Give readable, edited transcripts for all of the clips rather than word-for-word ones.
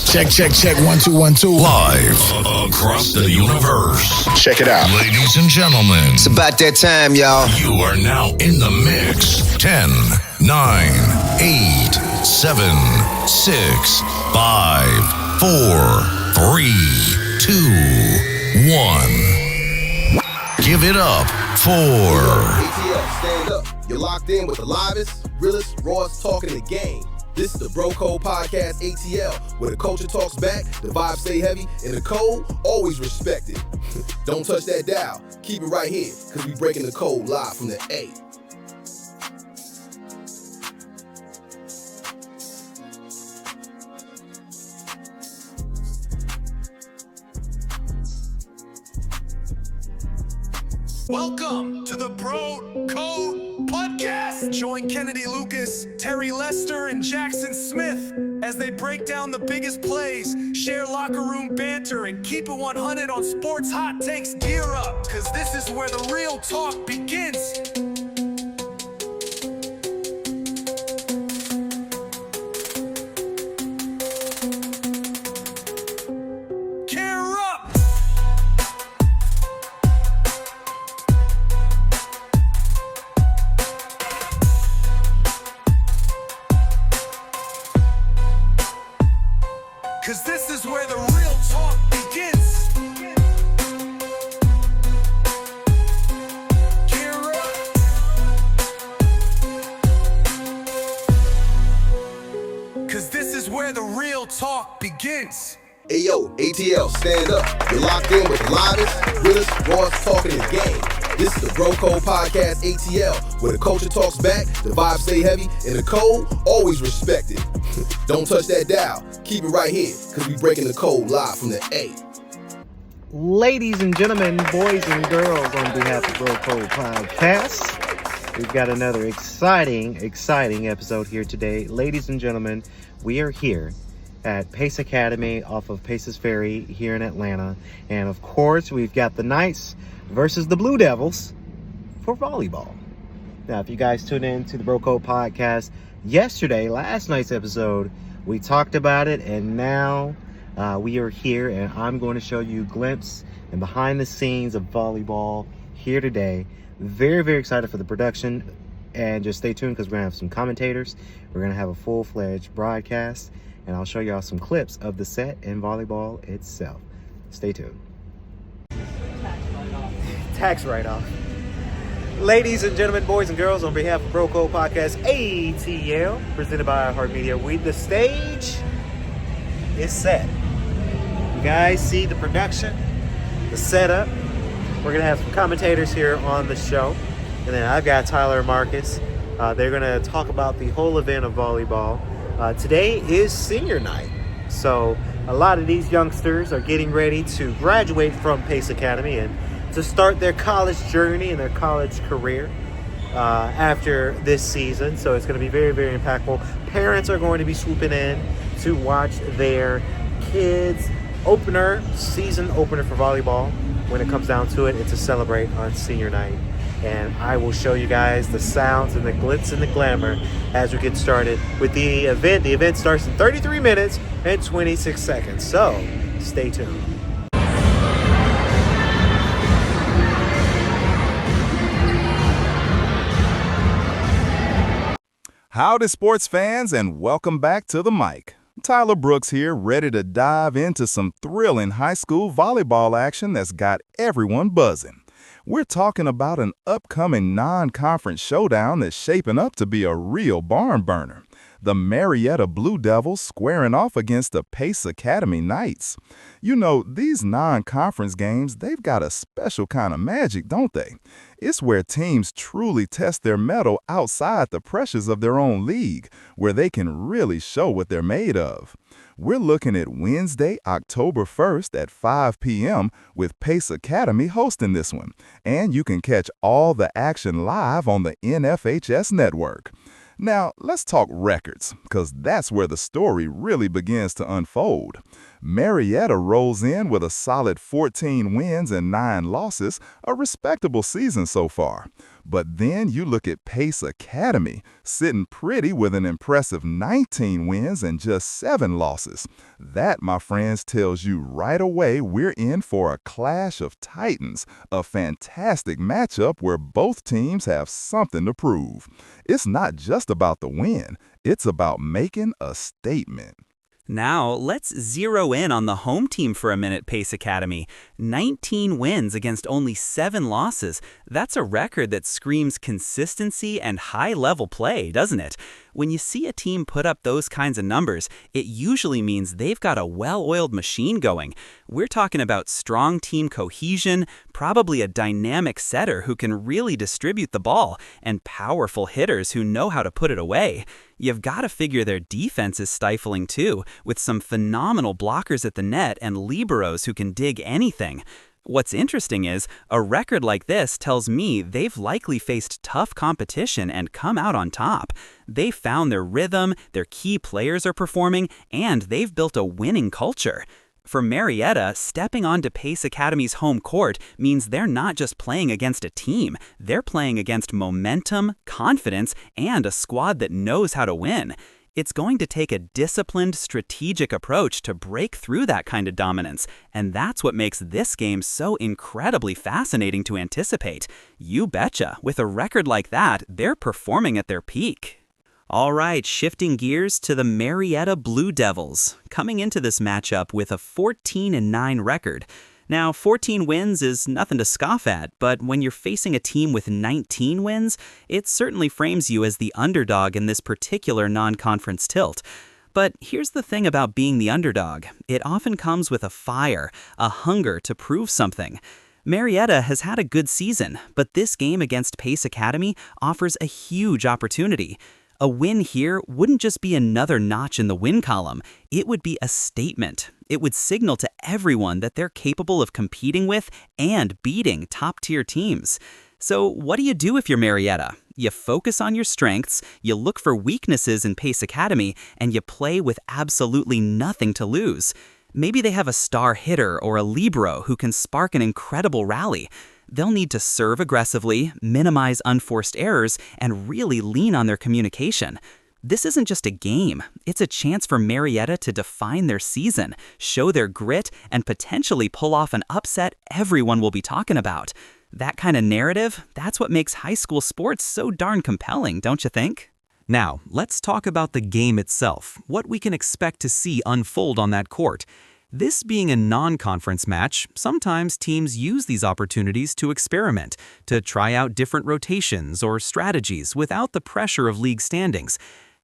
Check. 1 2 1 2. Live across the universe. Check it out. Ladies and gentlemen, It's about that time, y'all. you are now in the mix. 10, 9, 8, 7, 6, 5, 4, 3, 2, 1. Give it up for ATL, stand up. You're locked in with the livest, realest, rawest talk in the game. This is the Bro Code Podcast ATL, where the culture talks back, the vibes stay heavy, and the code always respected. Don't touch that dial. Keep it right here, because we breaking the code live from the A. Welcome to the Bro Code Podcast. Join Kennedy Lucas, Terry Lester, and Jackson Smith as they break down the biggest plays, share locker room banter, and keep it 100 on sports hot takes. Gear up, because this is where the real talk begins. Gear up! Cause this is where the real talk begins. Gear up. Cause this is where the real talk begins. Hey yo, ATL, stand up. You're locked in with the livest, realest, rawest talk in the game. This is the Bro Code Podcast ATL, where the culture talks back, the vibes stay heavy, and the code always respected. Don't touch that dial. Keep it right here, because we breaking the code live from the A. Ladies and gentlemen, boys and girls, on behalf of Bro Code Podcast, we've got another exciting episode here today. Ladies and gentlemen, we are here at Pace Academy off of Paces Ferry here in Atlanta. And of course, we've got the Knights versus the Blue Devils for volleyball. Now, if you guys tuned in to the Bro Code Podcast yesterday, last night's episode, we talked about it, and now we are here, and I'm going to show you a glimpse and behind the scenes of volleyball here today. Very, very excited for the production, and just stay tuned because we're going to have some commentators. We're going to have a full-fledged broadcast, and I'll show y'all some clips of the set and volleyball itself. Stay tuned. Tax write-off. Ladies and gentlemen, boys and girls, on behalf of Bro Code Podcast ATL, presented by iHeartMedia, the stage is set. You guys see the production, the setup. We're going to have some commentators here on the show. And then I've got Tyler and Marcus. They're going to talk about the whole event of volleyball. Today is senior night. So a lot of these youngsters are getting ready to graduate from Pace Academy and to start their college journey and their college career after this season. So it's going to be very, very impactful. Parents are going to be swooping in to watch their kids' season opener for volleyball. When it comes down to it, it's to celebrate on senior night. And I will show you guys the sounds and the glitz and the glamour as we get started with the event. The event starts in 33 minutes and 26 seconds. So stay tuned. Howdy, sports fans, and welcome back to the mic. Tyler Brooks here, ready to dive into some thrilling high school volleyball action that's got everyone buzzing. We're talking about an upcoming non-conference showdown that's shaping up to be a real barn burner. The Marietta Blue Devils squaring off against the Pace Academy Knights. You know, these non-conference games, they've got a special kind of magic, don't they? It's where teams truly test their mettle outside the pressures of their own league, where they can really show what they're made of. We're looking at Wednesday, October 1st at 5 p.m. with Pace Academy hosting this one. And you can catch all the action live on the NFHS network. Now, let's talk records, because that's where the story really begins to unfold. Marietta rolls in with a solid 14 wins and 9 losses, a respectable season so far. But then you look at Pace Academy, sitting pretty with an impressive 19 wins and just 7 losses. That, my friends, tells you right away we're in for a clash of titans, a fantastic matchup where both teams have something to prove. It's not just about the win, it's about making a statement. Now, let's zero in on the home team for a minute, Pace Academy. 19 wins against only 7 losses. That's a record that screams consistency and high-level play, doesn't it? When you see a team put up those kinds of numbers, it usually means they've got a well-oiled machine going. We're talking about strong team cohesion, probably a dynamic setter who can really distribute the ball, and powerful hitters who know how to put it away. You've got to figure their defense is stifling too, with some phenomenal blockers at the net and liberos who can dig anything. What's interesting is, a record like this tells me they've likely faced tough competition and come out on top. They've found their rhythm, their key players are performing, and they've built a winning culture. For Marietta, stepping onto Pace Academy's home court means they're not just playing against a team, they're playing against momentum, confidence, and a squad that knows how to win. It's going to take a disciplined, strategic approach to break through that kind of dominance, and that's what makes this game so incredibly fascinating to anticipate. You betcha, with a record like that, they're performing at their peak. All right, shifting gears to the Marietta Blue Devils, coming into this matchup with a 14-9 record. Now, 14 wins is nothing to scoff at, but when you're facing a team with 19 wins, it certainly frames you as the underdog in this particular non-conference tilt. But here's the thing about being the underdog. It often comes with a fire, a hunger to prove something. Marietta has had a good season, but this game against Pace Academy offers a huge opportunity. A win here wouldn't just be another notch in the win column, it would be a statement. It would signal to everyone that they're capable of competing with and beating top-tier teams. So what do you do if you're Marietta? You focus on your strengths, you look for weaknesses in Pace Academy, and you play with absolutely nothing to lose. Maybe they have a star hitter or a libero who can spark an incredible rally. They'll need to serve aggressively, minimize unforced errors, and really lean on their communication. This isn't just a game, it's a chance for Marietta to define their season, show their grit, and potentially pull off an upset everyone will be talking about. That kind of narrative, that's what makes high school sports so darn compelling, don't you think? Now, let's talk about the game itself, what we can expect to see unfold on that court. This being a non-conference match, sometimes teams use these opportunities to experiment, to try out different rotations or strategies without the pressure of league standings.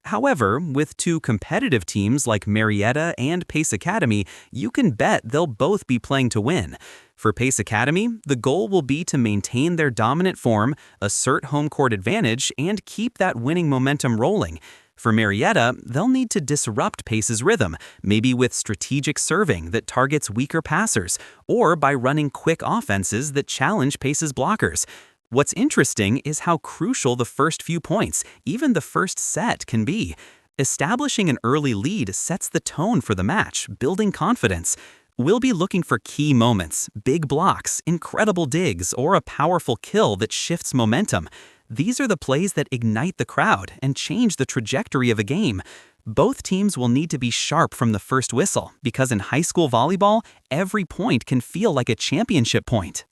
However, with two competitive teams like Marietta and Pace Academy, you can bet they'll both be playing to win. For Pace Academy, the goal will be to maintain their dominant form, assert home court advantage, and keep that winning momentum rolling. For Marietta, they'll need to disrupt Pace's rhythm, maybe with strategic serving that targets weaker passers, or by running quick offenses that challenge Pace's blockers. What's interesting is how crucial the first few points, even the first set, can be. Establishing an early lead sets the tone for the match, building confidence. We'll be looking for key moments, big blocks, incredible digs, or a powerful kill that shifts momentum. These are the plays that ignite the crowd and change the trajectory of a game. Both teams will need to be sharp from the first whistle, because in high school volleyball, every point can feel like a championship point.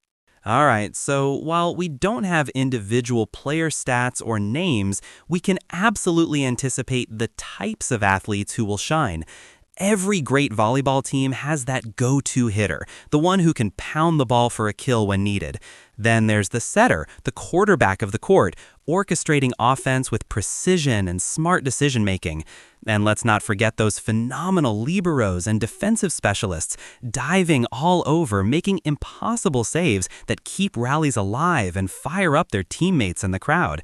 All right, so while we don't have individual player stats or names, we can absolutely anticipate the types of athletes who will shine. Every great volleyball team has that go-to hitter, the one who can pound the ball for a kill when needed. Then there's the setter, the quarterback of the court, orchestrating offense with precision and smart decision-making. And let's not forget those phenomenal liberos and defensive specialists, diving all over, making impossible saves that keep rallies alive and fire up their teammates and the crowd.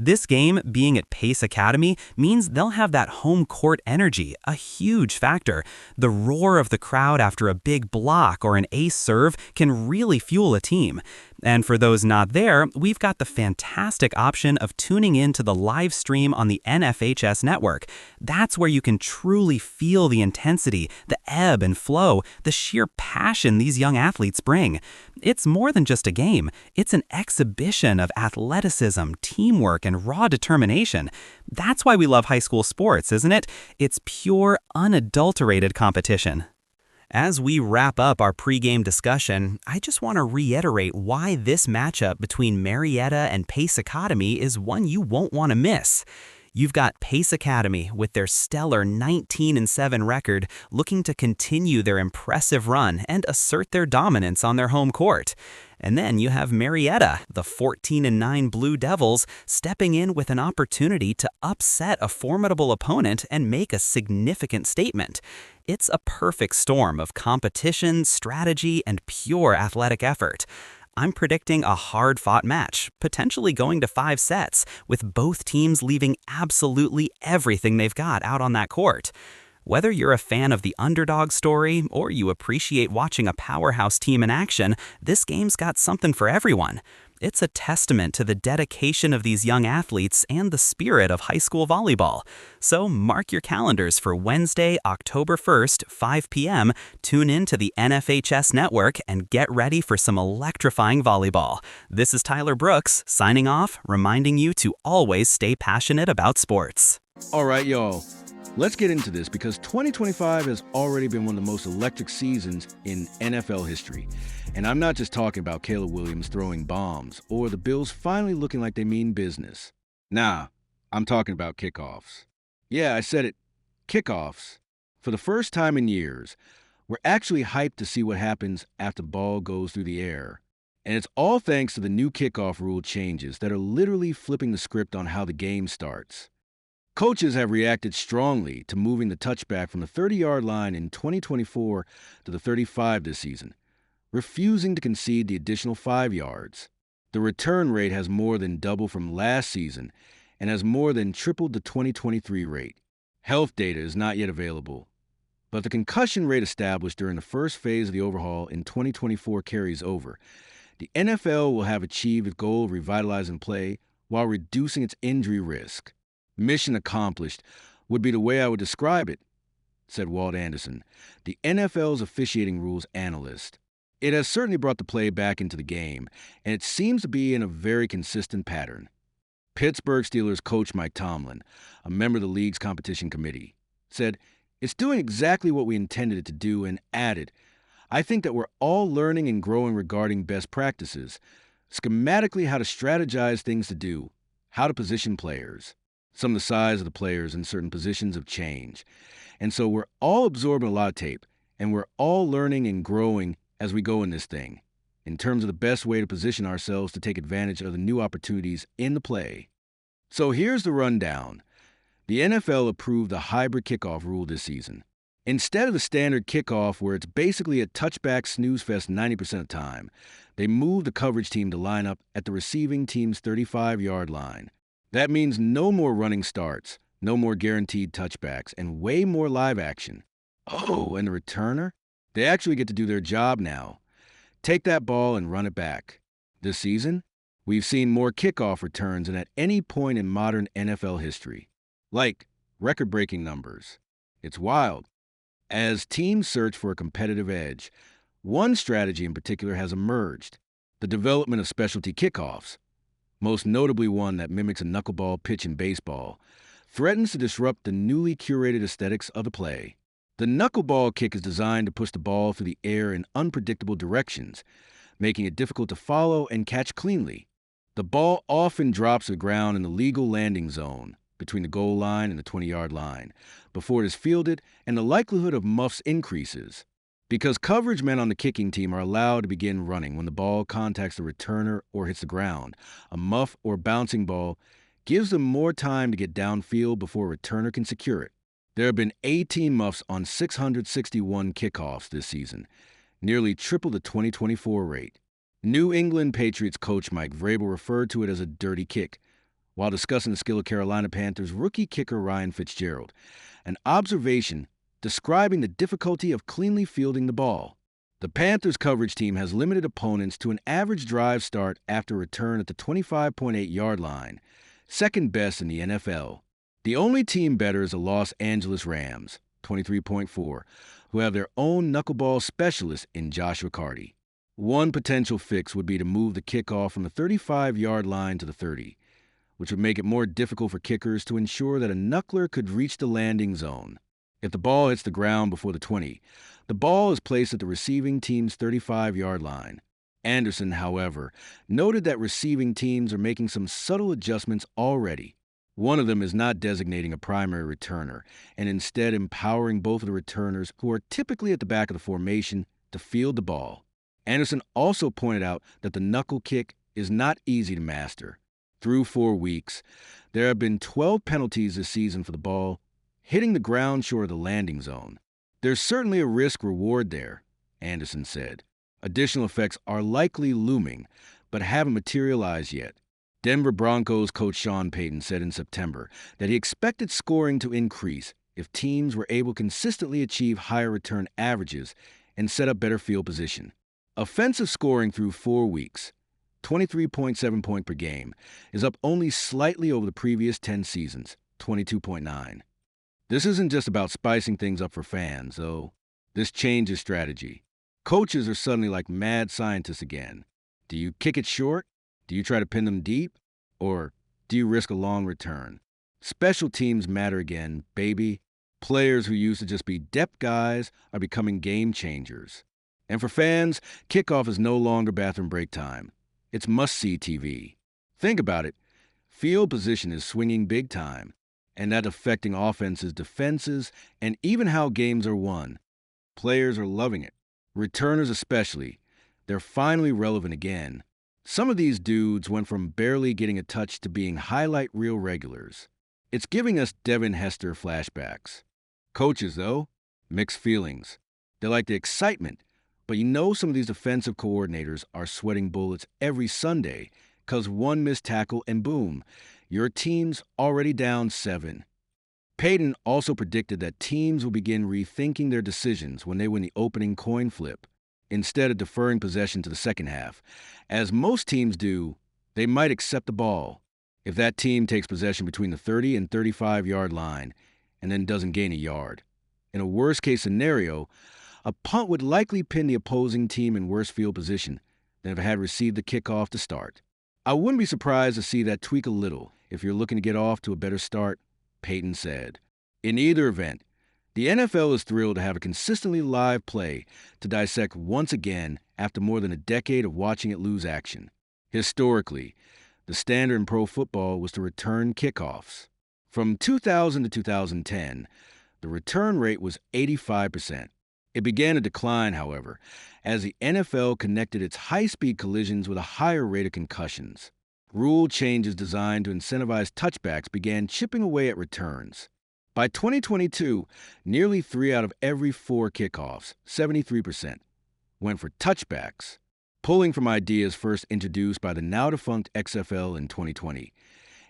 This game, being at Pace Academy, means they'll have that home court energy, a huge factor. The roar of the crowd after a big block or an ace serve can really fuel a team. And for those not there, we've got the fantastic option of tuning in to the live stream on the NFHS network. That's where you can truly feel the intensity, the ebb and flow, the sheer passion these young athletes bring. It's more than just a game. It's an exhibition of athleticism, teamwork, and raw determination. That's why we love high school sports, isn't it? It's pure, unadulterated competition. As we wrap up our pregame discussion, I just want to reiterate why this matchup between Marietta and Pace Academy is one you won't want to miss. You've got Pace Academy with their stellar 19-7 record looking to continue their impressive run and assert their dominance on their home court. And then you have Marietta, the 14-9 Blue Devils, stepping in with an opportunity to upset a formidable opponent and make a significant statement. It's a perfect storm of competition, strategy, and pure athletic effort. I'm predicting a hard-fought match, potentially going to 5 sets, with both teams leaving absolutely everything they've got out on that court. Whether you're a fan of the underdog story or you appreciate watching a powerhouse team in action, this game's got something for everyone. It's a testament to the dedication of these young athletes and the spirit of high school volleyball. So mark your calendars for Wednesday, October 1st, 5 p.m. Tune in to the NFHS network and get ready for some electrifying volleyball. This is Tyler Brooks, signing off, reminding you to always stay passionate about sports. All right, y'all. Let's get into this because 2025 has already been one of the most electric seasons in NFL history. And I'm not just talking about Caleb Williams throwing bombs or the Bills finally looking like they mean business. Nah, I'm talking about kickoffs. Yeah, I said it. Kickoffs. For the first time in years, we're actually hyped to see what happens after the ball goes through the air. And it's all thanks to the new kickoff rule changes that are literally flipping the script on how the game starts. Coaches have reacted strongly to moving the touchback from the 30-yard line in 2024 to the 35 this season, refusing to concede the additional 5 yards. The return rate has more than doubled from last season and has more than tripled the 2023 rate. Health data is not yet available, but the concussion rate established during the first phase of the overhaul in 2024 carries over. The NFL will have achieved its goal of revitalizing play while reducing its injury risk. Mission accomplished would be the way I would describe it, said Walt Anderson, the NFL's officiating rules analyst. It has certainly brought the play back into the game, and it seems to be in a very consistent pattern. Pittsburgh Steelers coach Mike Tomlin, a member of the league's competition committee, said, "It's doing exactly what we intended it to do," and added, "I think that we're all learning and growing regarding best practices, schematically how to strategize things to do, how to position players. Some of the size of the players in certain positions have changed. And so we're all absorbing a lot of tape, and we're all learning and growing as we go in this thing, in terms of the best way to position ourselves to take advantage of the new opportunities in the play." So here's the rundown. The NFL approved the hybrid kickoff rule this season. Instead of the standard kickoff where it's basically a touchback snooze fest 90% of the time, they moved the coverage team to line up at the receiving team's 35-yard line. That means no more running starts, no more guaranteed touchbacks, and way more live action. Oh, and the returner? They actually get to do their job now. Take that ball and run it back. This season, we've seen more kickoff returns than at any point in modern NFL history. Like, record-breaking numbers. It's wild. As teams search for a competitive edge, one strategy in particular has emerged: the development of specialty kickoffs. Most notably one that mimics a knuckleball pitch in baseball, threatens to disrupt the newly curated aesthetics of the play. The knuckleball kick is designed to push the ball through the air in unpredictable directions, making it difficult to follow and catch cleanly. The ball often drops to the ground in the legal landing zone, between the goal line and the 20-yard line, before it is fielded, and the likelihood of muffs increases. Because coverage men on the kicking team are allowed to begin running when the ball contacts the returner or hits the ground, a muff or bouncing ball gives them more time to get downfield before a returner can secure it. There have been 18 muffs on 661 kickoffs this season, nearly triple the 2024 rate. New England Patriots coach Mike Vrabel referred to it as a dirty kick, while discussing the skill of Carolina Panthers rookie kicker Ryan Fitzgerald, an observation describing the difficulty of cleanly fielding the ball. The Panthers coverage team has limited opponents to an average drive start after return at the 25.8-yard line, second best in the NFL. The only team better is the Los Angeles Rams, 23.4, who have their own knuckleball specialist in Joshua Carty. One potential fix would be to move the kickoff from the 35-yard line to the 30, which would make it more difficult for kickers to ensure that a knuckler could reach the landing zone. If the ball hits the ground before the 20, the ball is placed at the receiving team's 35-yard line. Anderson, however, noted that receiving teams are making some subtle adjustments already. One of them is not designating a primary returner and instead empowering both of the returners, who are typically at the back of the formation, to field the ball. Anderson also pointed out that the knuckle kick is not easy to master. Through 4 weeks, there have been 12 penalties this season for the ball hitting the ground short of the landing zone. There's certainly a risk-reward there, Anderson said. Additional effects are likely looming, but haven't materialized yet. Denver Broncos coach Sean Payton said in September that he expected scoring to increase if teams were able to consistently achieve higher return averages and set up better field position. Offensive scoring through 4 weeks, 23.7 points per game, is up only slightly over the previous 10 seasons, 22.9. This isn't just about spicing things up for fans, though. This changes strategy. Coaches are suddenly like mad scientists again. Do you kick it short? Do you try to pin them deep? Or do you risk a long return? Special teams matter again, baby. Players who used to just be depth guys are becoming game changers. And for fans, kickoff is no longer bathroom break time. It's must-see TV. Think about it. Field position is swinging big time, and that's affecting offenses, defenses, and even how games are won. Players are loving it. Returners especially. They're finally relevant again. Some of these dudes went from barely getting a touch to being highlight reel regulars. It's giving us Devin Hester flashbacks. Coaches, though, mixed feelings. They like the excitement, but some of these defensive coordinators are sweating bullets every Sunday because one missed tackle and boom, your team's already down 7. Payton also predicted that teams will begin rethinking their decisions when they win the opening coin flip. Instead of deferring possession to the second half, as most teams do, they might accept the ball. If that team takes possession between the 30 and 35-yard line and then doesn't gain a yard. In a worst-case scenario, a punt would likely pin the opposing team in worse field position than if it had received the kickoff to start. I wouldn't be surprised to see that tweak a little if you're looking to get off to a better start, Payton said. In either event, the NFL is thrilled to have a consistently live play to dissect once again after more than a decade of watching it lose action. Historically, the standard in pro football was to return kickoffs. From 2000 to 2010, the return rate was 85%. It began to decline, however, as the NFL connected its high-speed collisions with a higher rate of concussions. Rule changes designed to incentivize touchbacks began chipping away at returns. By 2022, nearly 3 out of every 4 kickoffs, 73%, went for touchbacks, pulling from ideas first introduced by the now-defunct XFL in 2020.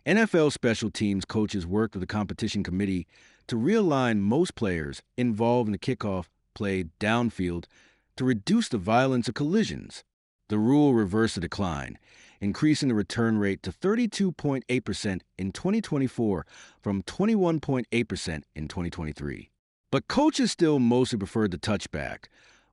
NFL special teams coaches worked with the competition committee to realign most players involved in the kickoff play downfield to reduce the violence of collisions. The rule reversed the decline, increasing the return rate to 32.8% in 2024 from 21.8% in 2023. But coaches still mostly preferred the touchback,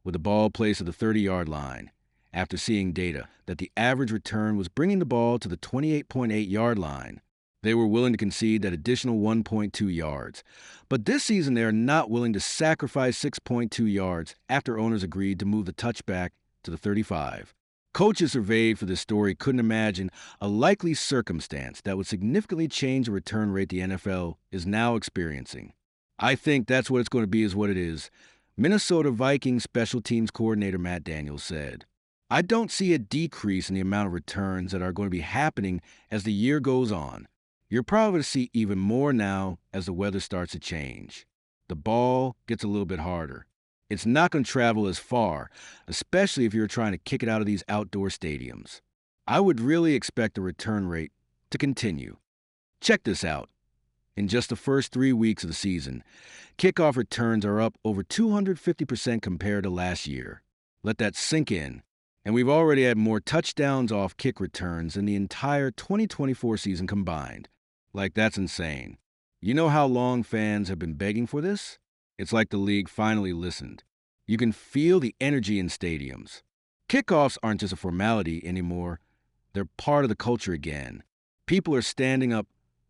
with the ball placed at the 30-yard line, after seeing data that the average return was bringing the ball to the 28.8-yard line. They were willing to concede that additional 1.2 yards. But this season they are not willing to sacrifice 6.2 yards after owners agreed to move the touchback to the 35. Coaches surveyed for this story couldn't imagine a likely circumstance that would significantly change the return rate the NFL is now experiencing. I think that's what it's going to be is what it is, Minnesota Vikings special teams coordinator Matt Daniels said. I don't see a decrease in the amount of returns that are going to be happening as the year goes on. You're probably going to see even more now as the weather starts to change. The ball gets a little bit harder. It's not going to travel as far, especially if you're trying to kick it out of these outdoor stadiums. I would really expect the return rate to continue. Check this out. In just the first 3 weeks of the season, kickoff returns are up over 250% compared to last year. Let that sink in. And we've already had more touchdowns off kick returns than the entire 2024 season combined. Like, that's insane. You know how long fans have been begging for this? It's like the league finally listened. You can feel the energy in stadiums. Kickoffs aren't just a formality anymore. They're part of the culture again. People are standing up,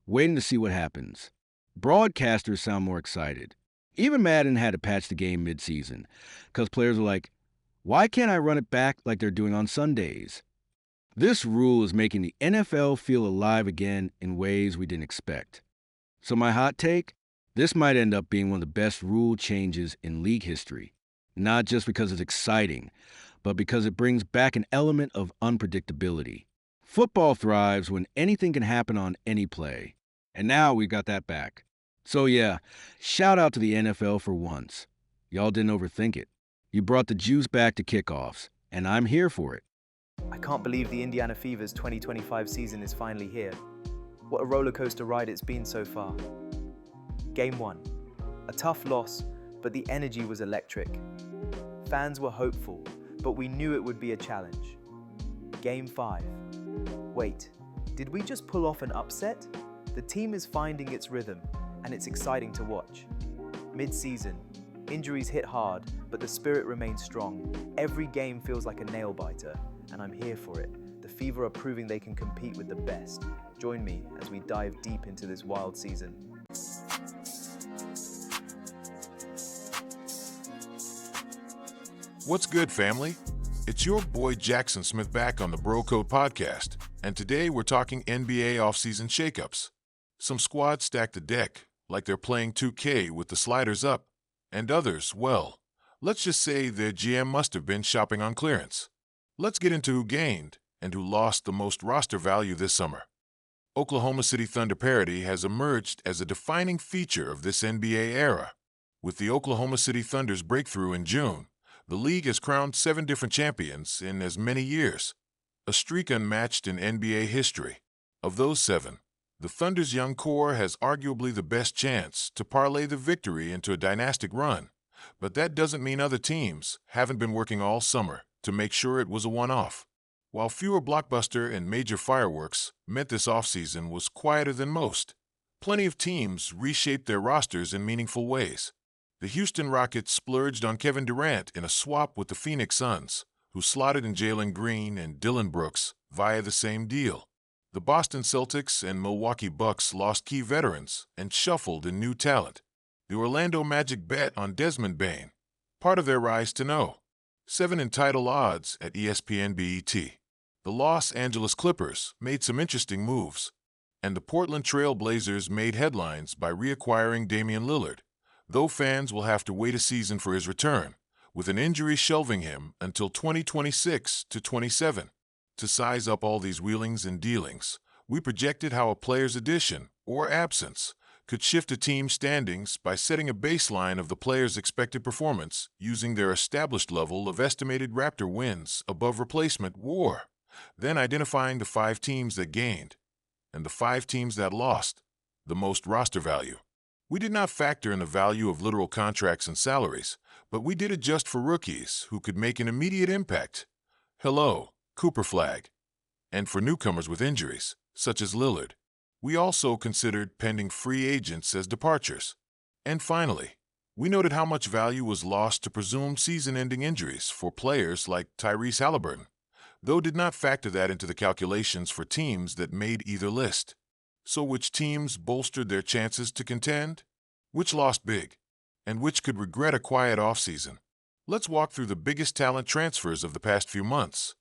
waiting to see what happens. Broadcasters sound more excited. Even Madden had to patch the game mid-season, because players are like, why can't I run it back like they're doing on Sundays? This rule is making the NFL feel alive again in ways we didn't expect. So my hot take? This might end up being one of the best rule changes in league history. Not just because it's exciting, but because it brings back an element of unpredictability. Football thrives when anything can happen on any play. And now we've got that back. So yeah, shout out to the NFL for once. Y'all didn't overthink it. You brought the juice back to kickoffs, and I'm here for it. I can't believe the Indiana Fever's 2025 season is finally here. What a roller coaster ride it's been so far. Game 1. A tough loss, but the energy was electric. Fans were hopeful, but we knew it would be a challenge. Game 5. Wait, did we just pull off an upset? The team is finding its rhythm, and it's exciting to watch. Mid-season, injuries hit hard, but the spirit remains strong. Every game feels like a nail-biter, and I'm here for it. The Fever are proving they can compete with the best. Join me as we dive deep into this wild season. What's good, family? It's your boy Jackson Smith back on the Bro Code podcast, and today we're talking NBA offseason shakeups. Some squads stacked the deck, like they're playing 2K with the sliders up, and others, well, let's just say their GM must have been shopping on clearance. Let's get into who gained and who lost the most roster value this summer. Oklahoma City Thunder parity has emerged as a defining feature of this NBA era. With the Oklahoma City Thunder's breakthrough in June, the league has crowned 7 different champions in as many years, a streak unmatched in NBA history. Of those 7, the Thunder's young core has arguably the best chance to parlay the victory into a dynastic run, but that doesn't mean other teams haven't been working all summer to make sure it was a one-off. While fewer blockbuster and major fireworks meant this offseason was quieter than most, plenty of teams reshaped their rosters in meaningful ways. The Houston Rockets splurged on Kevin Durant in a swap with the Phoenix Suns, who slotted in Jalen Green and Dillon Brooks via the same deal. The Boston Celtics and Milwaukee Bucks lost key veterans and shuffled in new talent. The Orlando Magic bet on Desmond Bane, part of their rise to know. 7 in title odds at ESPN BET. The Los Angeles Clippers made some interesting moves, and the Portland Trail Blazers made headlines by reacquiring Damian Lillard, though fans will have to wait a season for his return, with an injury shelving him until 2026 to 27. To size up all these wheelings and dealings, we projected how a player's addition or absence could shift a team's standings by setting a baseline of the player's expected performance using their established level of estimated Raptor wins above replacement WAR, then identifying the 5 teams that gained and the 5 teams that lost the most roster value. We did not factor in the value of literal contracts and salaries, but we did adjust for rookies who could make an immediate impact. Hello, Cooper Flag. And for newcomers with injuries, such as Lillard. We also considered pending free agents as departures. And finally, we noted how much value was lost to presumed season-ending injuries for players like Tyrese Halliburton, though did not factor that into the calculations for teams that made either list. So which teams bolstered their chances to contend? Which lost big? And which could regret a quiet offseason? Let's walk through the biggest talent transfers of the past few months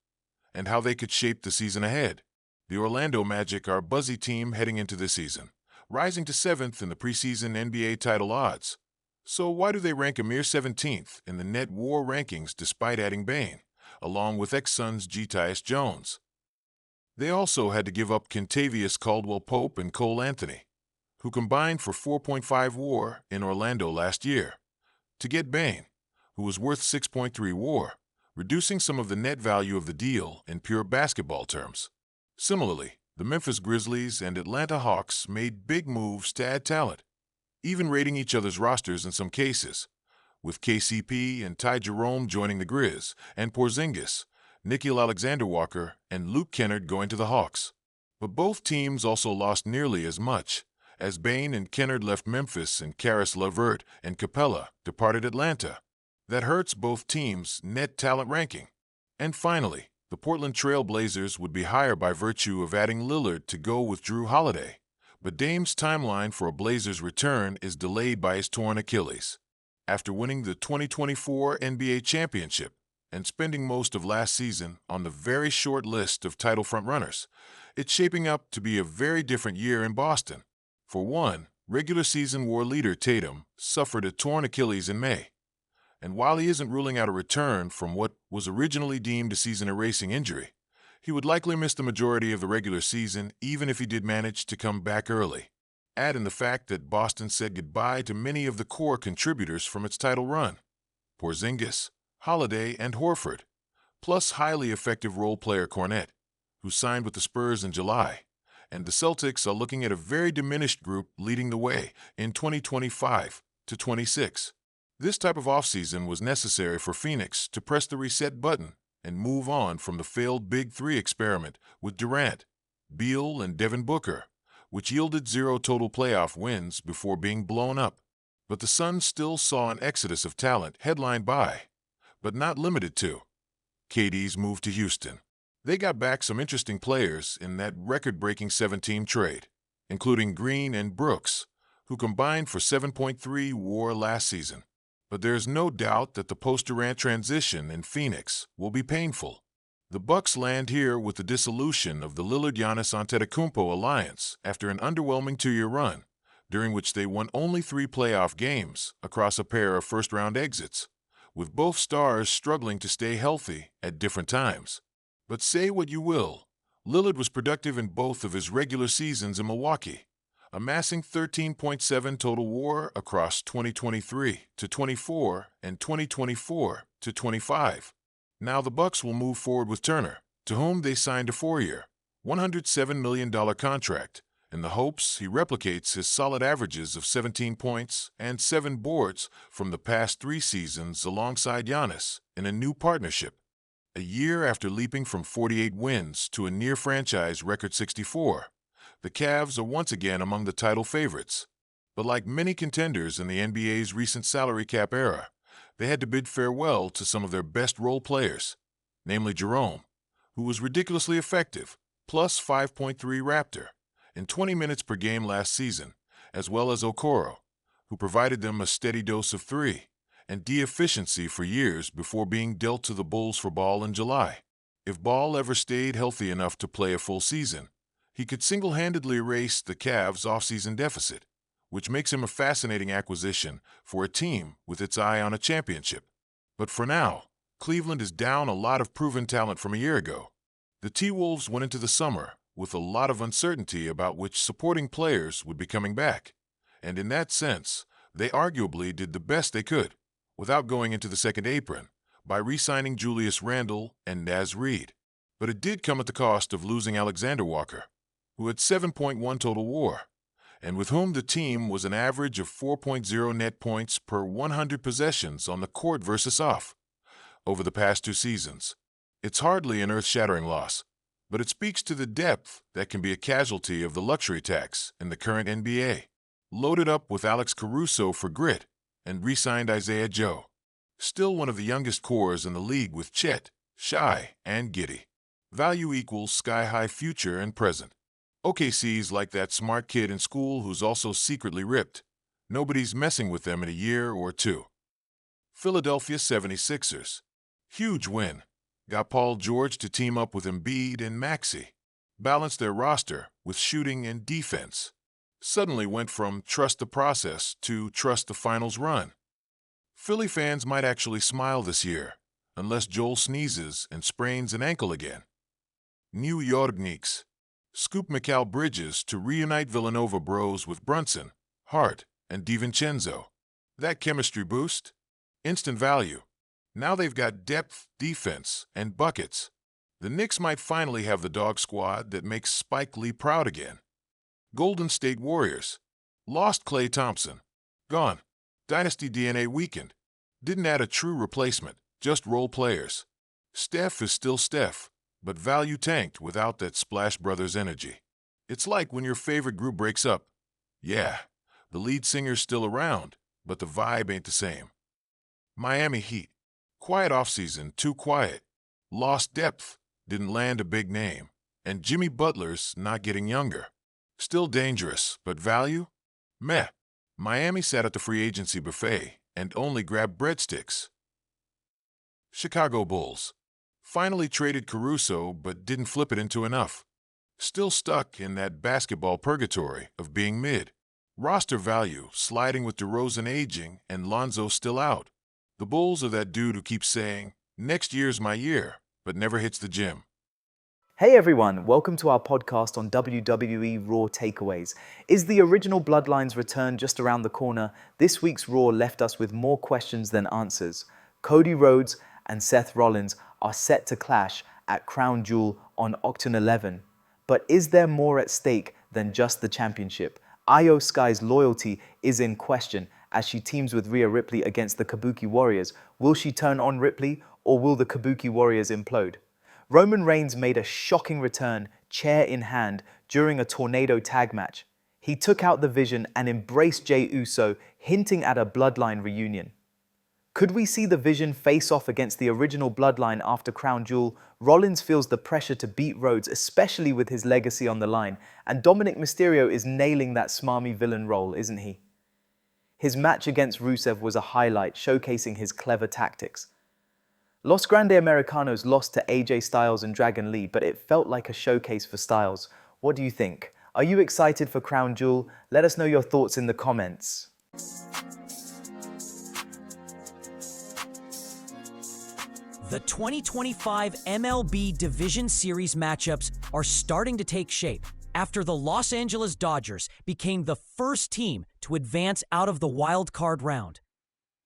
and how they could shape the season ahead. The Orlando Magic are a buzzy team heading into this season, rising to 7th in the preseason NBA title odds. So why do they rank a mere 17th in the net WAR rankings despite adding Bane, along with ex-Suns Tyus Jones? They also had to give up Kentavious Caldwell-Pope and Cole Anthony, who combined for 4.5 WAR in Orlando last year, to get Bane, who was worth 6.3 WAR, reducing some of the net value of the deal in pure basketball terms. Similarly, the Memphis Grizzlies and Atlanta Hawks made big moves to add talent, even raiding each other's rosters in some cases, with KCP and Ty Jerome joining the Grizz, and Porzingis, Nickeil Alexander-Walker, and Luke Kennard going to the Hawks. But both teams also lost nearly as much, as Bane and Kennard left Memphis and Karis LeVert and Capella departed Atlanta. That hurts both teams' net talent ranking. And finally, the Portland Trail Blazers would be higher by virtue of adding Lillard to go with Drew Holiday. But Dame's timeline for a Blazers return is delayed by his torn Achilles. After winning the 2024 NBA championship and spending most of last season on the very short list of title frontrunners, it's shaping up to be a very different year in Boston. For one, regular season war leader Tatum suffered a torn Achilles in May. And while he isn't ruling out a return from what was originally deemed a season-erasing injury, he would likely miss the majority of the regular season even if he did manage to come back early. Add in the fact that Boston said goodbye to many of the core contributors from its title run: Porzingis, Holiday, and Horford, plus highly effective role player Cornette, who signed with the Spurs in July, and the Celtics are looking at a very diminished group leading the way in 2025 to 26. This type of offseason was necessary for Phoenix to press the reset button and move on from the failed Big Three experiment with Durant, Beal, and Devin Booker, which yielded 0 total playoff wins before being blown up. But the Suns still saw an exodus of talent headlined by, but not limited to, KD's move to Houston. They got back some interesting players in that record-breaking 7-team trade, including Green and Brooks, who combined for 7.3 WAR last season. But there's no doubt that the post-Durant transition in Phoenix will be painful. The Bucks land here with the dissolution of the Lillard-Giannis Antetokounmpo alliance after an underwhelming 2-year run, during which they won only 3 playoff games across a pair of first-round exits, with both stars struggling to stay healthy at different times. But say what you will, Lillard was productive in both of his regular seasons in Milwaukee, amassing 13.7 total WAR across 2023-24 and 2024-25. Now the Bucks will move forward with Turner, to whom they signed a 4-year, $107 million contract, in the hopes he replicates his solid averages of 17 points and 7 boards from the past 3 seasons alongside Giannis in a new partnership. A year after leaping from 48 wins to a near-franchise record 64, the Cavs are once again among the title favorites. But like many contenders in the NBA's recent salary cap era, they had to bid farewell to some of their best role players, namely Jerome, who was ridiculously effective, plus 5.3 Raptor, in 20 minutes per game last season, as well as Okoro, who provided them a steady dose of 3 and D efficiency for years before being dealt to the Bulls for Ball in July. If Ball ever stayed healthy enough to play a full season, he could single-handedly erase the Cavs' offseason deficit, which makes him a fascinating acquisition for a team with its eye on a championship. But for now, Cleveland is down a lot of proven talent from a year ago. The T-Wolves went into the summer with a lot of uncertainty about which supporting players would be coming back, and in that sense, they arguably did the best they could, without going into the second apron, by re-signing Julius Randle and Naz Reid. But it did come at the cost of losing Alexander Walker, who had 7.1 total WAR, and with whom the team was an average of 4.0 net points per 100 possessions on the court versus off over the past 2 seasons. It's hardly an earth-shattering loss, but it speaks to the depth that can be a casualty of the luxury tax in the current NBA. Loaded up with Alex Caruso for grit and re-signed Isaiah Joe. Still one of the youngest cores in the league with Chet, Shai, and Giddey. Value equals sky-high future and present. OKC's like that smart kid in school who's also secretly ripped. Nobody's messing with them in a year or 2. Philadelphia 76ers. Huge win. Got Paul George to team up with Embiid and Maxey. Balanced their roster with shooting and defense. Suddenly went from trust the process to trust the finals run. Philly fans might actually smile this year, unless Joel sneezes and sprains an ankle again. New York Knicks. Scoop Mikal Bridges to reunite Villanova bros with Brunson, Hart, and DiVincenzo. That chemistry boost? Instant value. Now they've got depth, defense, and buckets. The Knicks might finally have the dog squad that makes Spike Lee proud again. Golden State Warriors. Lost Klay Thompson. Gone. Dynasty DNA weakened. Didn't add a true replacement, just role players. Steph is still Steph, but value tanked without that Splash Brothers energy. It's like when your favorite group breaks up. Yeah, the lead singer's still around, but the vibe ain't the same. Miami Heat. Quiet offseason, too quiet. Lost depth, didn't land a big name. And Jimmy Butler's not getting younger. Still dangerous, but value? Meh. Miami sat at the free agency buffet and only grabbed breadsticks. Chicago Bulls. Finally traded Caruso, but didn't flip it into enough. Still stuck in that basketball purgatory of being mid. Roster value sliding with DeRozan aging and Lonzo still out. The Bulls are that dude who keeps saying, "Next year's my year," but never hits the gym. Hey everyone, welcome to our podcast on WWE Raw Takeaways. Is the original Bloodlines return just around the corner? This week's Raw left us with more questions than answers. Cody Rhodes and Seth Rollins are set to clash at Crown Jewel on October 11. But is there more at stake than just the championship? Io Sky's loyalty is in question as she teams with Rhea Ripley against the Kabuki Warriors. Will she turn on Ripley, or will the Kabuki Warriors implode? Roman Reigns made a shocking return, chair in hand, during a tornado tag match. He took out the Vision and embraced Jey Uso, hinting at a Bloodline reunion. Could we see the Vision face off against the original Bloodline after Crown Jewel? Rollins feels the pressure to beat Rhodes, especially with his legacy on the line, and Dominic Mysterio is nailing that smarmy villain role, isn't he? His match against Rusev was a highlight, showcasing his clever tactics. Los Grande Americanos lost to AJ Styles and Dragon Lee, but it felt like a showcase for Styles. What do you think? Are you excited for Crown Jewel? Let us know your thoughts in the comments. The 2025 MLB Division Series matchups are starting to take shape after the Los Angeles Dodgers became the first team to advance out of the wild card round.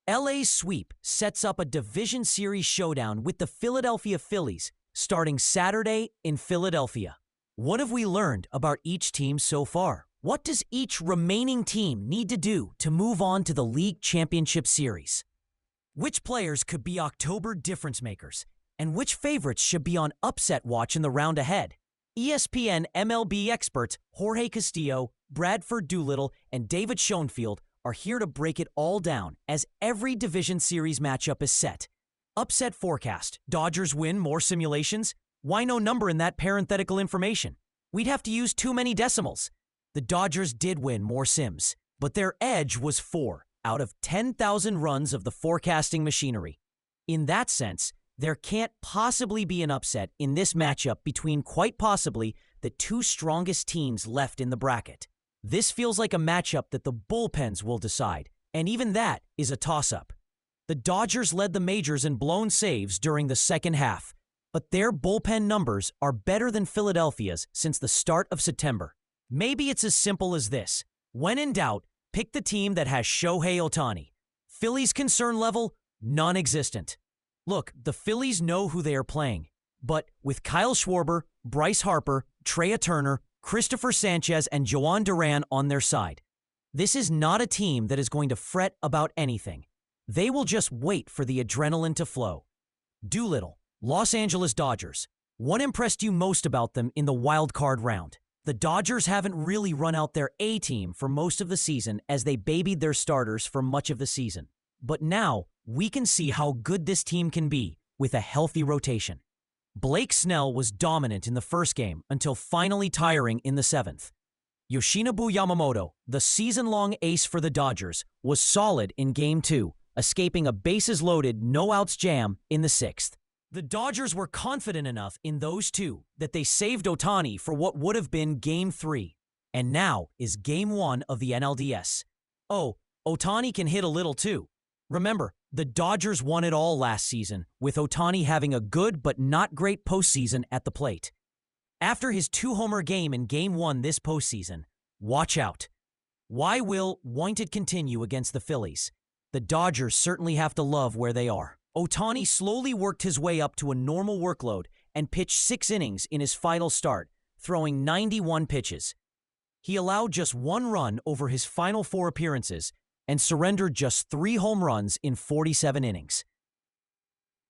LA's sweep sets up a Division Series showdown with the Philadelphia Phillies starting Saturday in Philadelphia. What have we learned about each team so far? What does each remaining team need to do to move on to the League Championship Series? Which players could be October difference makers? And which favorites should be on upset watch in the round ahead? ESPN MLB experts Jorge Castillo, Bradford Doolittle, and David Schoenfield are here to break it all down as every Division Series matchup is set. Upset forecast. Dodgers win more simulations? Why no number in that parenthetical information? We'd have to use too many decimals. The Dodgers did win more sims, but their edge was 4 out of 10,000 runs of the forecasting machinery. In that sense, there can't possibly be an upset in this matchup between quite possibly the two strongest teams left in the bracket. This feels like a matchup that the bullpens will decide, and even that is a toss-up. The Dodgers led the majors in blown saves during the second half, but their bullpen numbers are better than Philadelphia's since the start of September. Maybe it's as simple as this. When in doubt, pick the team that has Shohei Ohtani. Phillies' concern level, non-existent. Look, the Phillies know who they are playing, but with Kyle Schwarber, Bryce Harper, Trea Turner, Christopher Sanchez, and Joan Duran on their side, this is not a team that is going to fret about anything. They will just wait for the adrenaline to flow. Doolittle, Los Angeles Dodgers. What impressed you most about them in the wild card round? The Dodgers haven't really run out their A-team for most of the season as they babied their starters for much of the season. But now, we can see how good this team can be with a healthy rotation. Blake Snell was dominant in the first game until finally tiring in the 7th. Yoshinobu Yamamoto, the season-long ace for the Dodgers, was solid in Game 2, escaping a bases-loaded, no-outs jam in the 6th. The Dodgers were confident enough in those two that they saved Ohtani for what would have been Game 3, and now is Game 1 of the NLDS. Oh, Ohtani can hit a little too. Remember, the Dodgers won it all last season, with Ohtani having a good but not great postseason at the plate. After his 2-homer game in Game 1 this postseason, watch out. Why won't it continue against the Phillies? The Dodgers certainly have to love where they are. Ohtani slowly worked his way up to a normal workload and pitched 6 innings in his final start, throwing 91 pitches. He allowed just 1 run over his final 4 appearances and surrendered just 3 home runs in 47 innings.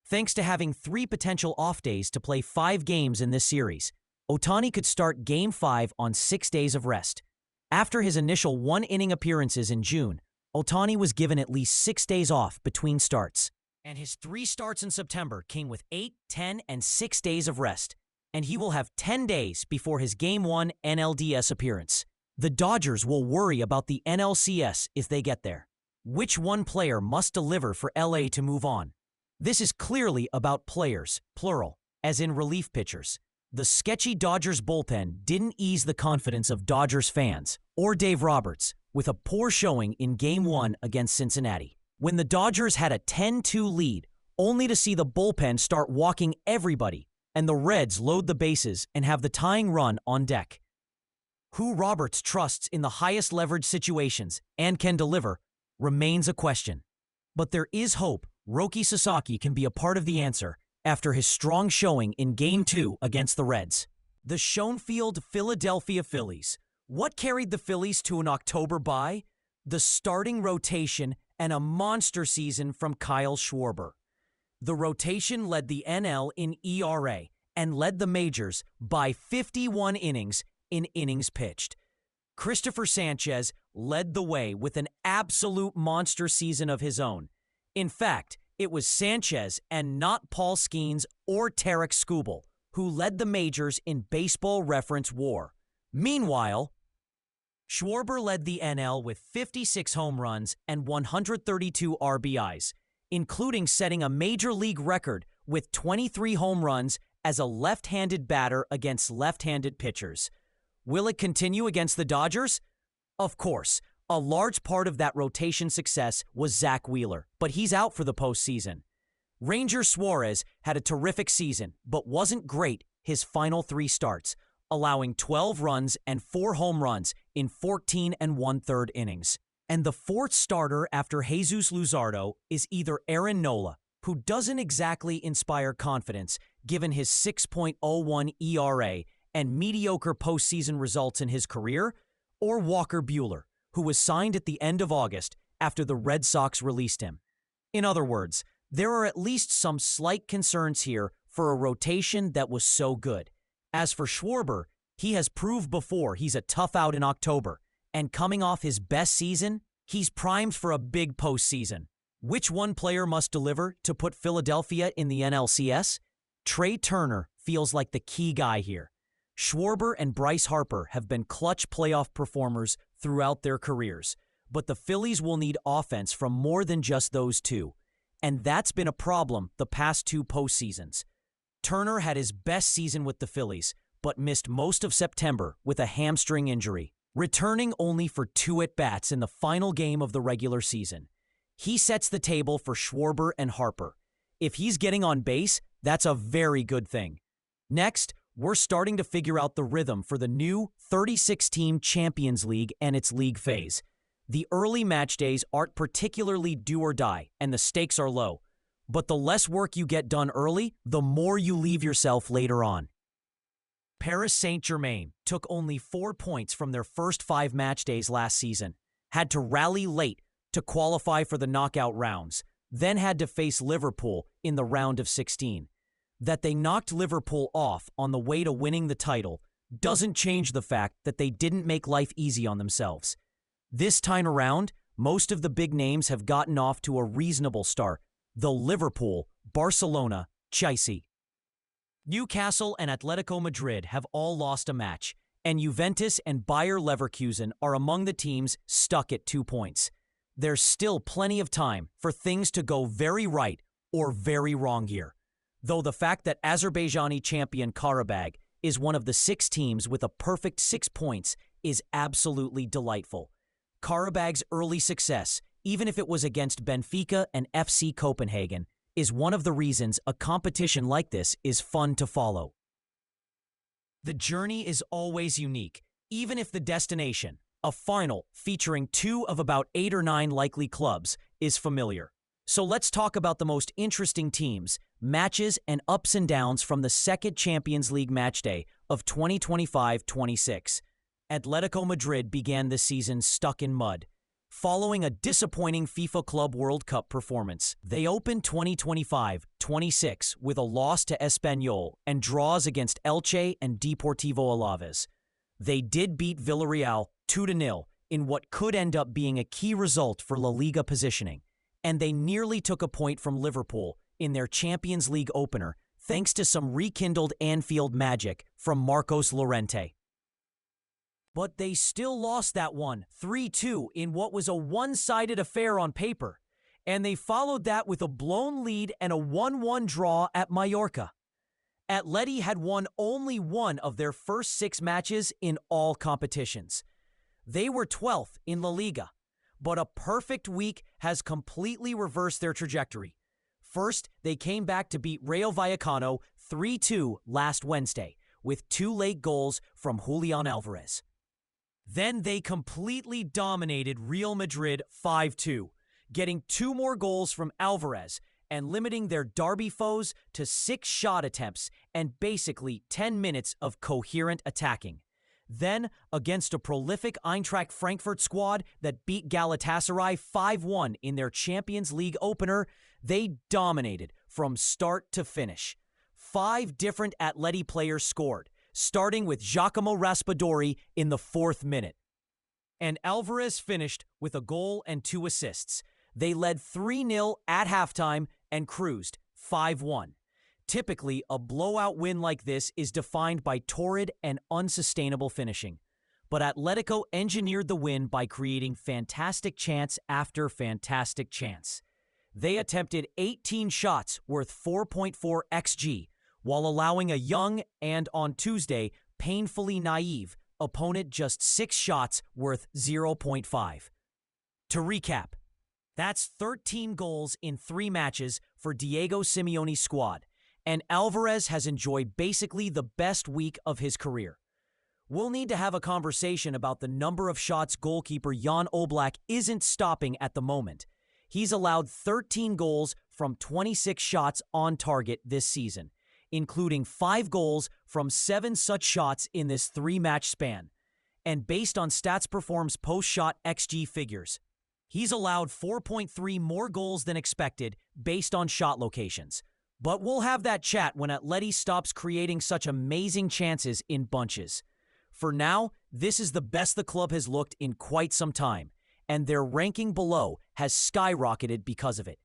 Thanks to having 3 potential off days to play 5 games in this series, Ohtani could start Game 5 on 6 days of rest. After his initial 1-inning appearances in June, Ohtani was given at least 6 days off between starts. And his 3 starts in September came with 8, 10, and 6 days of rest. And he will have 10 days before his Game 1 NLDS appearance. The Dodgers will worry about the NLCS if they get there. Which one player must deliver for LA to move on? This is clearly about players, plural, as in relief pitchers. The sketchy Dodgers bullpen didn't ease the confidence of Dodgers fans, or Dave Roberts, with a poor showing in Game 1 against Cincinnati, when the Dodgers had a 10-2 lead, only to see the bullpen start walking everybody, and the Reds load the bases and have the tying run on deck. Who Roberts trusts in the highest leverage situations and can deliver remains a question. But there is hope Roki Sasaki can be a part of the answer after his strong showing in Game 2 against the Reds. The Schoenfield Philadelphia Phillies. What carried the Phillies to an October bye? The starting rotation and a monster season from Kyle Schwarber. The rotation led the NL in ERA and led the majors by 51 innings in innings pitched. Christopher Sanchez led the way with an absolute monster season of his own. In fact, it was Sanchez and not Paul Skeens or Tarek Skubal who led the majors in Baseball Reference WAR. Meanwhile, Schwarber led the NL with 56 home runs and 132 RBIs, including setting a major league record with 23 home runs as a left-handed batter against left-handed pitchers. Will it continue against the Dodgers? Of course. A large part of that rotation success was Zach Wheeler, but he's out for the postseason. Ranger Suarez had a terrific season, but wasn't great his final 3 starts, allowing 12 runs and 4 home runs in 14 1/3 innings. And the 4th starter after Jesus Luzardo is either Aaron Nola, who doesn't exactly inspire confidence given his 6.01 ERA and mediocre postseason results in his career, or Walker Buehler, who was signed at the end of August after the Red Sox released him. In other words, there are at least some slight concerns here for a rotation that was so good. As for Schwarber, he has proved before he's a tough out in October, and coming off his best season, he's primed for a big postseason. Which one player must deliver to put Philadelphia in the NLCS? Trey Turner feels like the key guy here. Schwarber and Bryce Harper have been clutch playoff performers throughout their careers, but the Phillies will need offense from more than just those two, and that's been a problem the past 2 postseasons. Turner had his best season with the Phillies, but missed most of September with a hamstring injury, returning only for 2 at-bats in the final game of the regular season. He sets the table for Schwarber and Harper. If he's getting on base, that's a very good thing. Next, we're starting to figure out the rhythm for the new 36-team Champions League and its league phase. The early match days aren't particularly do or die, and the stakes are low. But the less work you get done early, the more you leave yourself later on. Paris Saint-Germain took only 4 points from their first 5 match days last season, had to rally late to qualify for the knockout rounds, then had to face Liverpool in the round of 16. That they knocked Liverpool off on the way to winning the title doesn't change the fact that they didn't make life easy on themselves. This time around, most of the big names have gotten off to a reasonable start, though Liverpool, Barcelona, Chelsea, Newcastle, and Atletico Madrid have all lost a match, and Juventus and Bayer Leverkusen are among the teams stuck at 2 points. There's still plenty of time for things to go very right or very wrong here. Though the fact that Azerbaijani champion Karabag is one of the 6 teams with a perfect 6 points is absolutely delightful. Karabag's early success, even if it was against Benfica and FC Copenhagen, is one of the reasons a competition like this is fun to follow. The journey is always unique, even if the destination, a final featuring 2 of about 8 or 9 likely clubs, is familiar. So let's talk about the most interesting teams, matches, and ups and downs from the second Champions League matchday of 2025-26. Atletico Madrid began this season stuck in mud. following a disappointing FIFA Club World Cup performance. They opened 2025-26 with a loss to Espanyol and draws against Elche and Deportivo Alaves. They did beat Villarreal 2-0 in what could end up being a key result for La Liga positioning, and they nearly took a point from Liverpool in their Champions League opener thanks to some rekindled Anfield magic from Marcos Llorente. But they still lost that one 3-2 in what was a one-sided affair on paper, and they followed that with a blown lead and a 1-1 draw at Mallorca. Atleti had won only one of their first 6 matches in all competitions. They were 12th in La Liga, but a perfect week has completely reversed their trajectory. First, they came back to beat Rayo Vallecano 3-2 last Wednesday, with 2 late goals from Julian Alvarez. Then they completely dominated Real Madrid 5-2, getting 2 more goals from Alvarez and limiting their derby foes to 6 shot attempts and basically 10 minutes of coherent attacking. Then, against a prolific Eintracht Frankfurt squad that beat Galatasaray 5-1 in their Champions League opener, they dominated from start to finish. 5 different Atleti players scored, starting with Giacomo Raspadori in the 4th minute. And Alvarez finished with a goal and 2 assists. They led 3-0 at halftime and cruised 5-1. Typically, a blowout win like this is defined by torrid and unsustainable finishing. But Atletico engineered the win by creating fantastic chance after fantastic chance. They attempted 18 shots worth 4.4 xG, while allowing a young and, on Tuesday, painfully naive opponent just 6 shots worth 0.5. To recap, that's 13 goals in 3 matches for Diego Simeone's squad, and Alvarez has enjoyed basically the best week of his career. We'll need to have a conversation about the number of shots goalkeeper Jan Oblak isn't stopping at the moment. He's allowed 13 goals from 26 shots on target this season, including 5 goals from 7 such shots in this 3-match span. And based on Stats Perform's post-shot XG figures, he's allowed 4.3 more goals than expected based on shot locations. But we'll have that chat when Atleti stops creating such amazing chances in bunches. For now, this is the best the club has looked in quite some time, and their ranking below has skyrocketed because of it.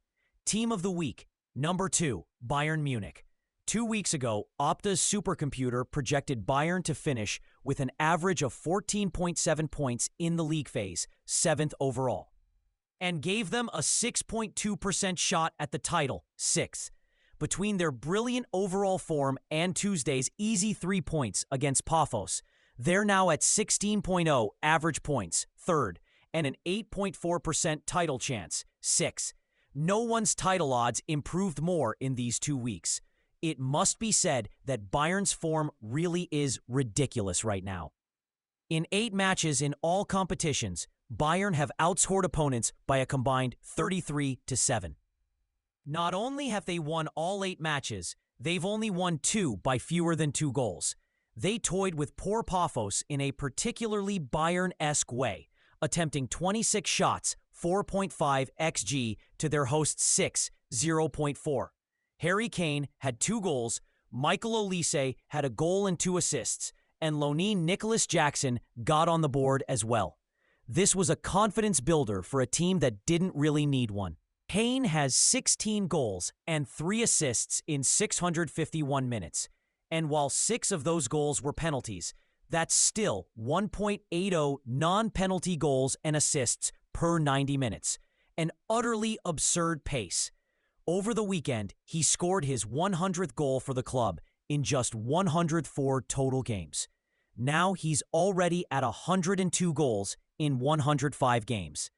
Team of the Week, number 2, Bayern Munich. 2 weeks ago, Opta's supercomputer projected Bayern to finish with an average of 14.7 points in the league phase, 7th overall, and gave them a 6.2% shot at the title, 6th. Between their brilliant overall form and Tuesday's easy 3 points against Paphos, they're now at 16.0 average points, 3rd, and an 8.4% title chance, 6th. No one's title odds improved more in these 2 weeks. It must be said that Bayern's form really is ridiculous right now. In 8 matches in all competitions, Bayern have outscored opponents by a combined 33-7. Not only have they won all 8 matches, they've only won 2 by fewer than 2 goals. They toyed with poor Paphos in a particularly Bayern-esque way, attempting 26 shots, 4.5 xG, to their host's 6, 0.4. Harry Kane had 2 goals, Michael Olise had a goal and 2 assists, and Lonnie Nicholas Jackson got on the board as well. This was a confidence builder for a team that didn't really need one. Kane has 16 goals and 3 assists in 651 minutes, and while 6 of those goals were penalties, that's still 1.80 non-penalty goals and assists per 90 minutes, an utterly absurd pace. Over the weekend, he scored his 100th goal for the club in just 104 total games. Now he's already at 102 goals in 105 games.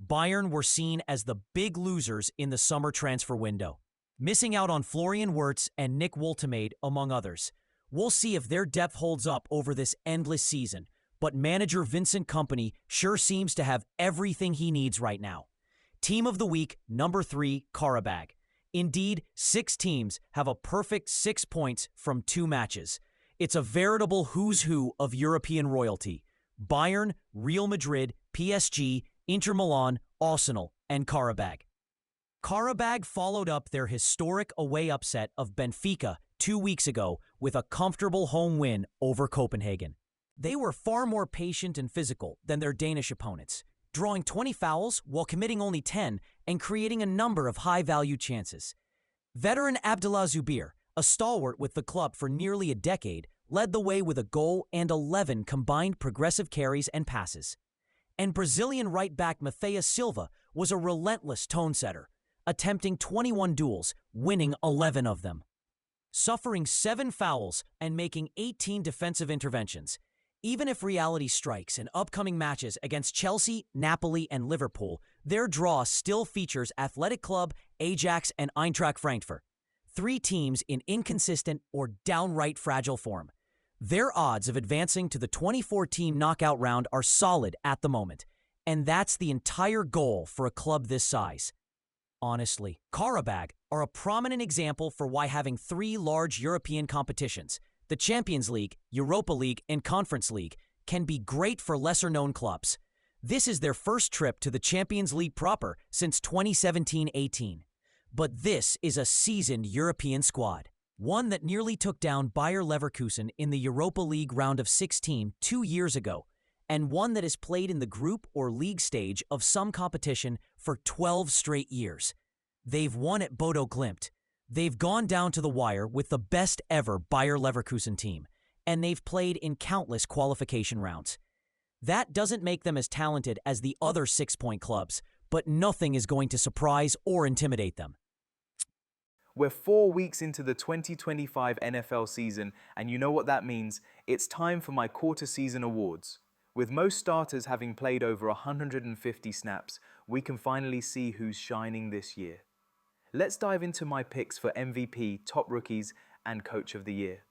Bayern were seen as the big losers in the summer transfer window, missing out on Florian Wirtz and Nick Woltemade, among others. We'll see if their depth holds up over this endless season, but manager Vincent Kompany sure seems to have everything he needs right now. Team of the Week, number 3, Karabag. Indeed, 6 teams have a perfect 6 points from 2 matches. It's a veritable who's who of European royalty. Bayern, Real Madrid, PSG, Inter Milan, Arsenal, and Qarabağ. Qarabağ followed up their historic away upset of Benfica 2 weeks ago with a comfortable home win over Copenhagen. They were far more patient and physical than their Danish opponents, drawing 20 fouls while committing only 10 and creating a number of high-value chances. Veteran Abdullah Zubir, a stalwart with the club for nearly a decade, led the way with a goal and 11 combined progressive carries and passes. And Brazilian right-back Matheus Silva was a relentless tone-setter, attempting 21 duels, winning 11 of them. Suffering 7 fouls and making 18 defensive interventions. Even if reality strikes in upcoming matches against Chelsea, Napoli, and Liverpool, their draw still features Athletic Club, Ajax, and Eintracht Frankfurt, 3 teams in inconsistent or downright fragile form. Their odds of advancing to the 2014 knockout round are solid at the moment, and that's the entire goal for a club this size. Honestly, Qarabağ are a prominent example for why having 3 large European competitions, the Champions League, Europa League, and Conference League, can be great for lesser-known clubs. This is their first trip to the Champions League proper since 2017-18. But this is a seasoned European squad, one that nearly took down Bayer Leverkusen in the Europa League round of 16 2 years ago, and one that has played in the group or league stage of some competition for 12 straight years. They've won at Bodo Glimt. They've gone down to the wire with the best ever Bayer Leverkusen team, and they've played in countless qualification rounds. That doesn't make them as talented as the other 6-point clubs, but nothing is going to surprise or intimidate them. We're 4 weeks into the 2025 NFL season, and you know what that means. It's time for my quarter season awards. With most starters having played over 150 snaps, we can finally see who's shining this year. Let's dive into my picks for MVP, top rookies, and Coach of the Year.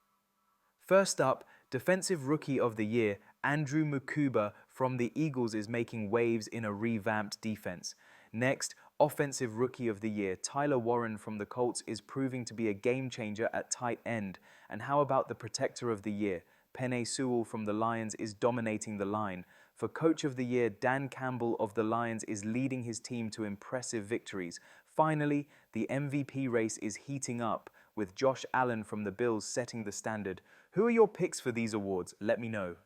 First up, Defensive Rookie of the Year, Andrew Mukuba from the Eagles is making waves in a revamped defense. Next, Offensive Rookie of the Year, Tyler Warren from the Colts is proving to be a game changer at tight end. And how about the Protector of the Year? Penei Sewell from the Lions is dominating the line. For Coach of the Year, Dan Campbell of the Lions is leading his team to impressive victories. Finally, the MVP race is heating up, with Josh Allen from the Bills setting the standard. Who are your picks for these awards? Let me know.